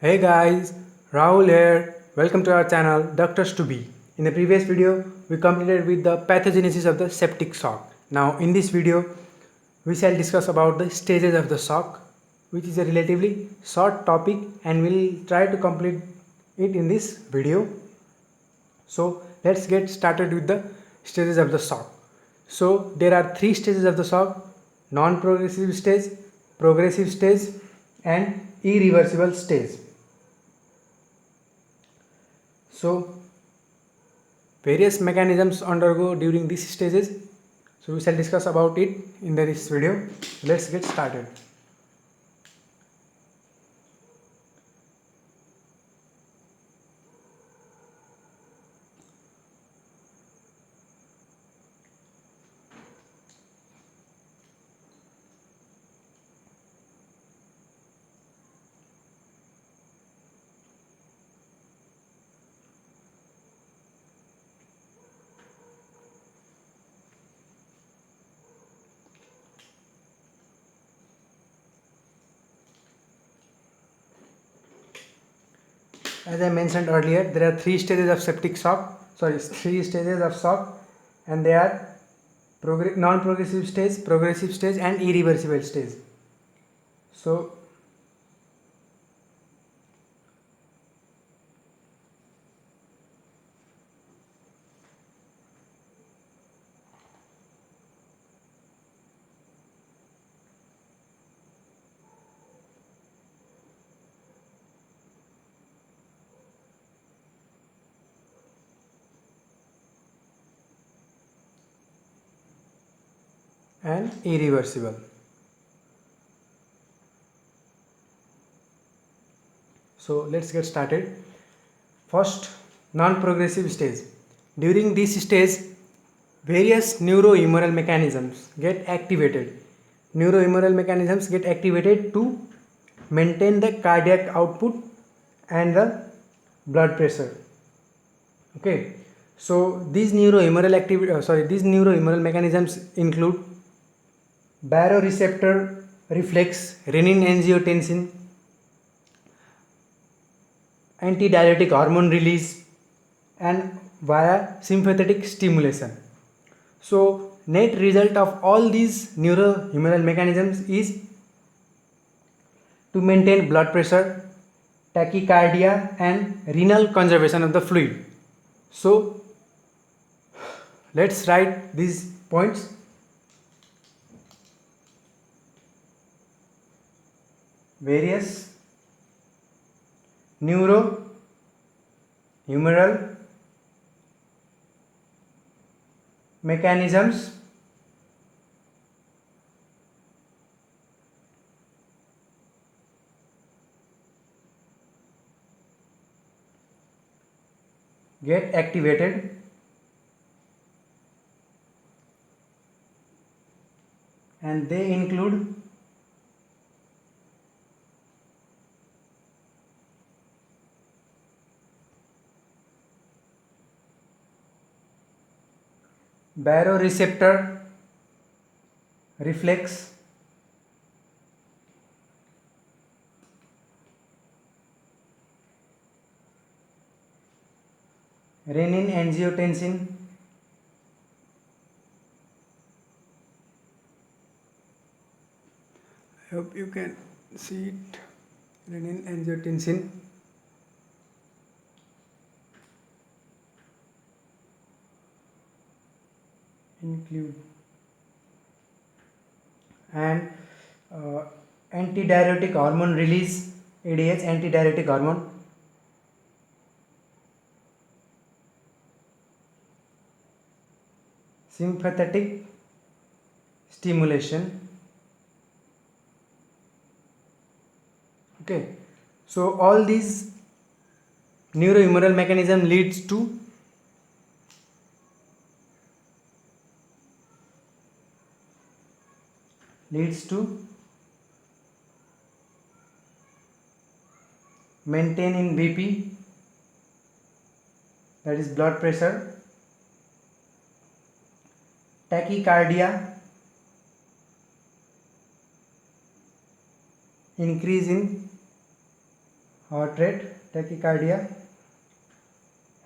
Hey guys, Rahul here. Welcome to our channel Doctors to Be. In the previous video, we completed with the pathogenesis of the septic shock. Now in this video, we shall discuss about the stages of the shock, which is a relatively short topic and we'll try to complete it in this video. So let's get started with the stages of the shock. So there are three stages of the shock: non-progressive stage, progressive stage and irreversible stage. So various mechanisms undergo during these stages. So we shall discuss about it in this video. Let's get started. As I mentioned earlier, there are three stages of septic shock. Three stages of shock, and they are non-progressive stage, progressive stage, and irreversible stage. So and irreversible. So let's get started. First, non-progressive stage. During this stage, various neurohumoral mechanisms get activated. Neurohumoral mechanisms get activated to maintain the cardiac output and the blood pressure. Okay, so these neurohumoral mechanisms include baroreceptor reflex, renin-angiotensin, antidiuretic hormone release, and via sympathetic stimulation. So net result of all these neurohumoral mechanisms is to maintain blood pressure, tachycardia and renal conservation of the fluid. So let's write these points. Various neurohumoral mechanisms get activated and they include baroreceptor reflex, renin-angiotensin, I hope you can see it, renin-angiotensin, include and antidiuretic hormone release, ADH, antidiuretic hormone, sympathetic stimulation. Okay, so all these neurohumoral mechanism leads to maintaining BP, that is blood pressure, tachycardia, increase in heart rate, tachycardia,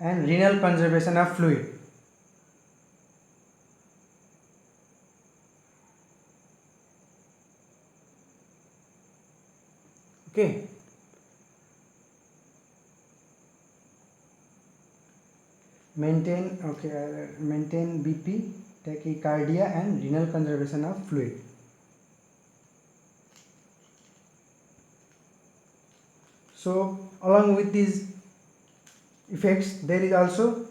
and renal conservation of fluid. Okay. Maintain BP, tachycardia, and renal conservation of fluid. So along with these effects, there is also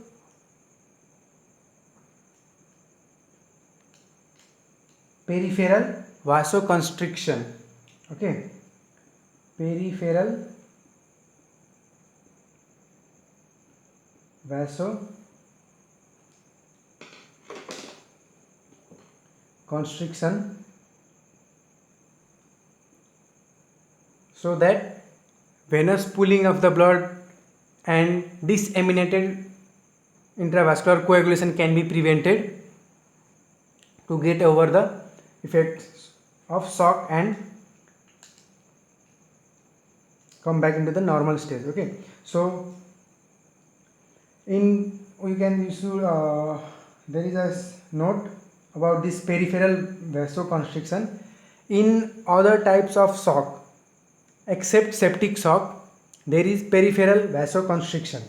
peripheral vasoconstriction. Okay, peripheral vasoconstriction, so that venous pooling of the blood and disseminated intravascular coagulation can be prevented to get over the effects of shock and come back into the normal stage. Okay, so in we can issue there is a note about this peripheral vasoconstriction. In other types of shock except septic shock, there is peripheral vasoconstriction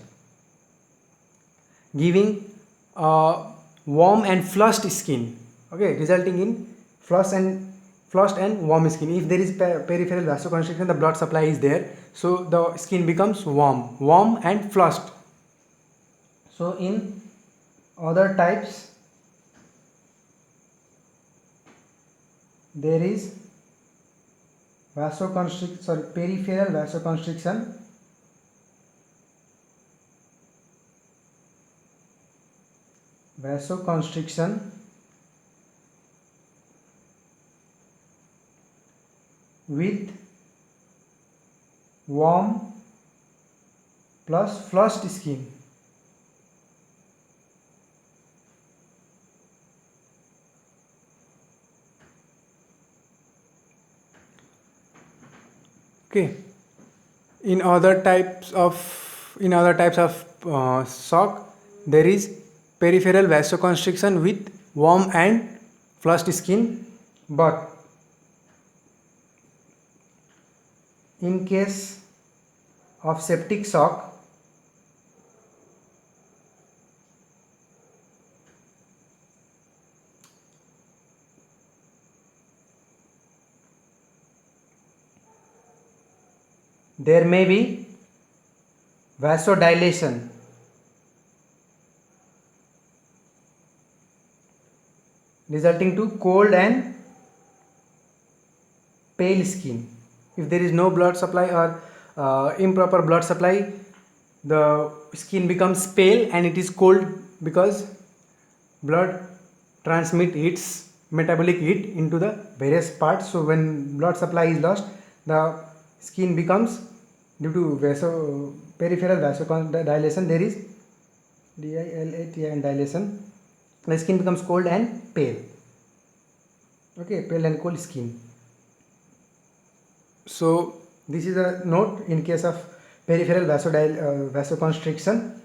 giving warm and flushed skin, okay, resulting in flushed and warm skin. If there is peripheral vasoconstriction, the blood supply is there, so the skin becomes warm and flushed. So in other types, there is peripheral vasoconstriction with warm plus flushed skin. Okay. In other types of shock, there is peripheral vasoconstriction with warm and flushed skin, but in case of septic shock, there may be vasodilation resulting to cold and pale skin. If there is no blood supply or improper blood supply, the skin becomes pale and it is cold because blood transmit its metabolic heat into the various parts. So when blood supply is lost, the skin becomes, due to peripheral vasodilation, there is dilation and dilation, the skin becomes cold and pale. Okay, pale and cold skin. So this is a note in case of peripheral vasoconstriction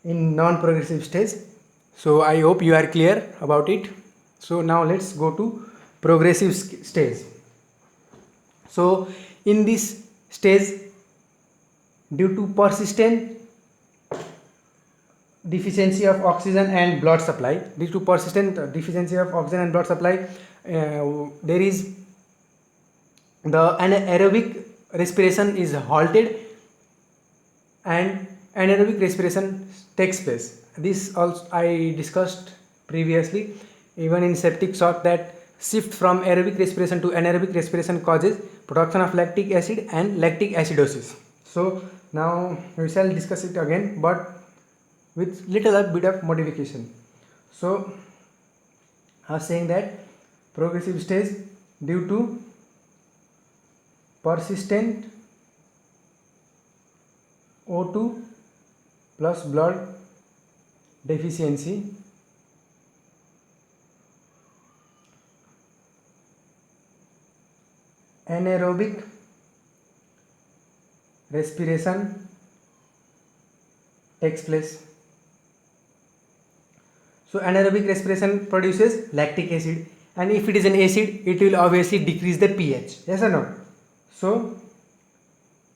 in non-progressive stage. So I hope you are clear about it. So now let's go to progressive stage. So in this stage, due to persistent deficiency of oxygen and blood supply, there is the anaerobic respiration is halted and anaerobic respiration takes place. This also I discussed previously, even in septic shock, that shift from aerobic respiration to anaerobic respiration causes production of lactic acid and lactic acidosis. So now we shall discuss it again, but with little bit of modification. So I was saying that progressive stage, due to persistent O2 plus blood deficiency, anaerobic respiration takes place. So anaerobic respiration produces lactic acid, and if it is an acid, it will obviously decrease the pH. Yes or no? So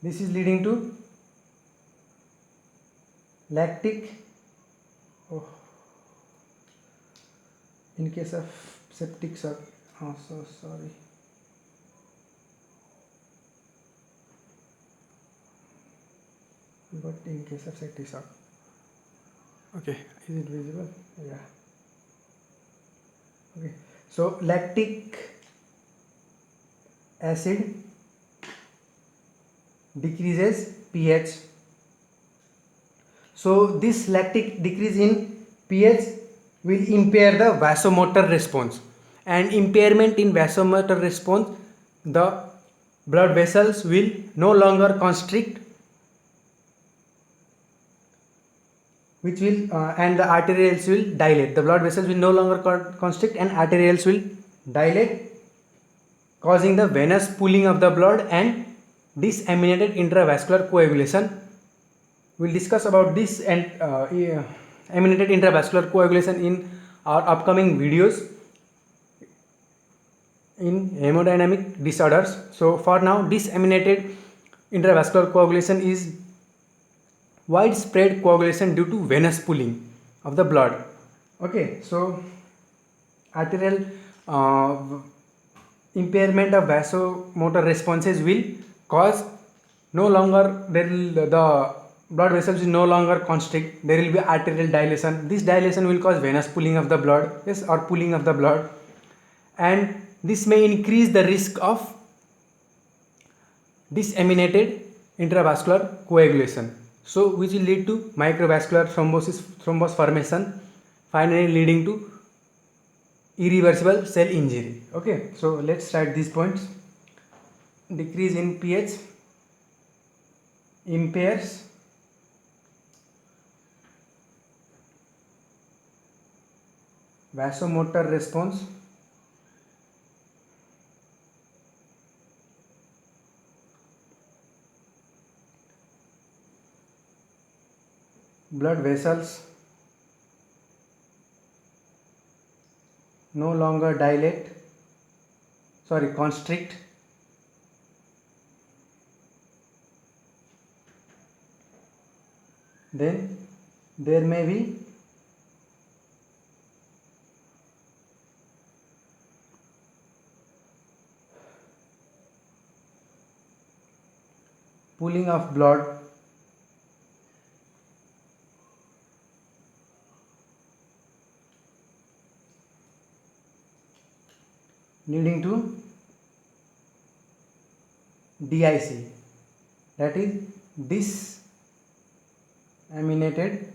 this is leading to lactic. Oh, in case of septic shock. Oh, so sorry. But in case of septic shock. Okay, is it visible? Yeah. Okay, so lactic acid decreases pH. So this lactic decrease in pH will impair the vasomotor response, and impairment in vasomotor response, the blood vessels will no longer constrict, which will and the arterioles will dilate. The blood vessels will no longer constrict and arterioles will dilate, causing the venous pooling of the blood and disseminated intravascular coagulation. We'll discuss about this and disseminated intravascular coagulation in our upcoming videos in hemodynamic disorders. So for now, disseminated intravascular coagulation is widespread coagulation due to venous pooling of the blood. Okay, so arterial impairment of vasomotor responses will cause no longer the blood vessels will no longer constrict. There will be arterial dilation. This dilation will cause venous pooling of the blood, yes, or pooling of the blood, and this may increase the risk of disseminated intravascular coagulation, so which will lead to microvascular thrombus formation, finally leading to irreversible cell injury. Okay, so let's write these points. Decrease in pH impairs vasomotor response, blood vessels no longer constrict, then there may be pooling of blood leading to DIC, that is disseminated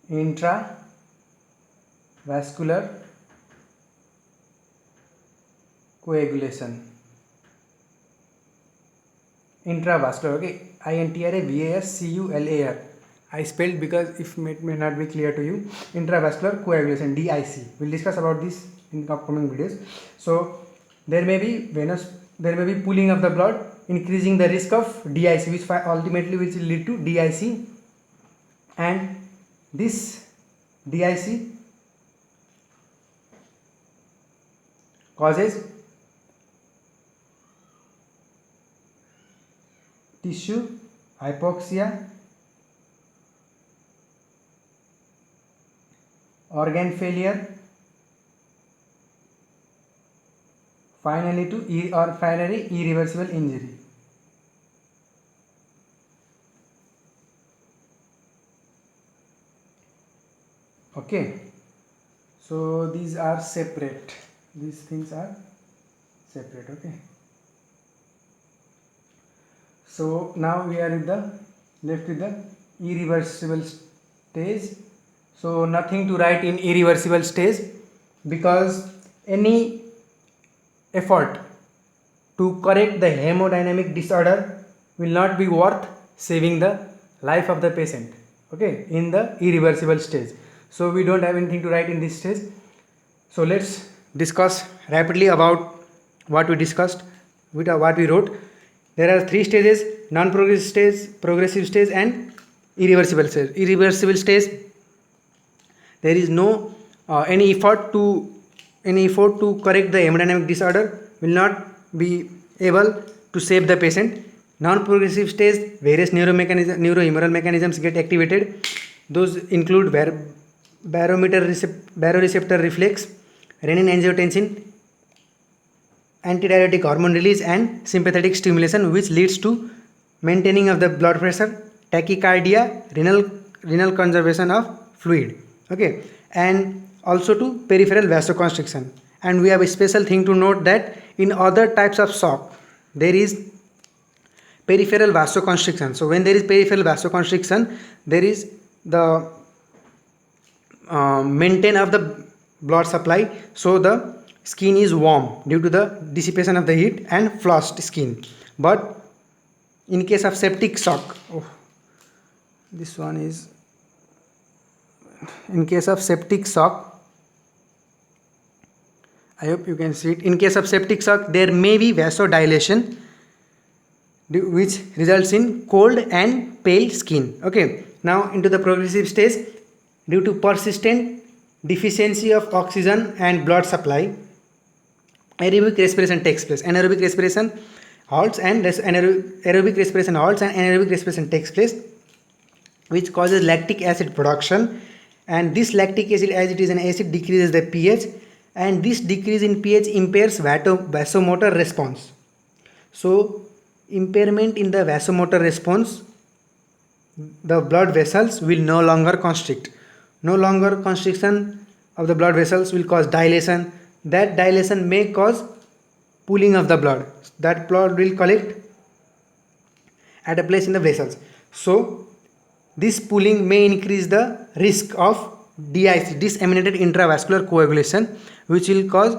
intravascular coagulation. Intravascular, okay, INTRAVASCULAR. I spelled because it may not be clear to you. Intravascular coagulation, DIC. We'll discuss about this in upcoming videos. So there may be pooling of the blood, increasing the risk of DIC, which ultimately will lead to DIC, and this DIC causes tissue hypoxia, organ failure, finally irreversible injury. Okay, so these are separate. These things are separate. Okay. So now we are left with the irreversible stage. So nothing to write in irreversible stage, because any effort to correct the hemodynamic disorder will not be worth saving the life of the patient. Okay, in the irreversible stage. So we don't have anything to write in this stage. So let's discuss rapidly about what we discussed, what we wrote. There are three stages: non-progressive stage, progressive stage, and irreversible stage. Irreversible stage, there is no any effort to correct the hemodynamic disorder, will not be able to save the patient. Non-progressive stage, various neurohumoral mechanisms get activated. Those include baroreceptor reflex, renin-angiotensin, antidiuretic hormone release, and sympathetic stimulation, which leads to maintaining of the blood pressure, tachycardia, renal conservation of fluid. Okay, and also to peripheral vasoconstriction. And we have a special thing to note that in other types of shock there is peripheral vasoconstriction. So when there is peripheral vasoconstriction, there is the maintain of the blood supply, so the skin is warm due to the dissipation of the heat and flushed skin. But in case of septic shock, this one is, in case of septic shock, I hope you can see it. In case of septic shock, there may be vasodilation which results in cold and pale skin. Okay, now into the progressive stage, due to persistent deficiency of oxygen and blood supply, aerobic respiration takes place. Anaerobic respiration halts and aerobic respiration halts and anaerobic respiration takes place, which causes lactic acid production. And this lactic acid, as it is an acid, decreases the pH, and this decrease in pH impairs vasomotor response. So impairment in the vasomotor response, the blood vessels will no longer constrict. No longer constriction of the blood vessels will cause dilation. That dilation may cause pooling of the blood. That blood will collect at a place in the vessels. So this pooling may increase the risk of DIC, disseminated intravascular coagulation, which will cause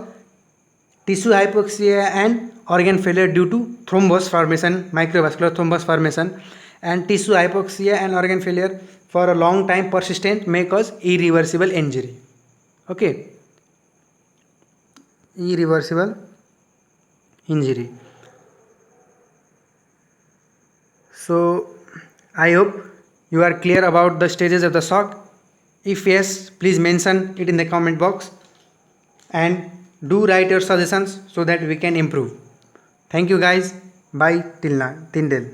tissue hypoxia and organ failure due to thrombus formation, microvascular thrombus formation. And tissue hypoxia and organ failure for a long time persistent may cause irreversible injury. Okay, irreversible injury. So I hope you are clear about the stages of the shock. If yes, please mention it in the comment box, and do write your suggestions so that we can improve. Thank you guys. Bye till then.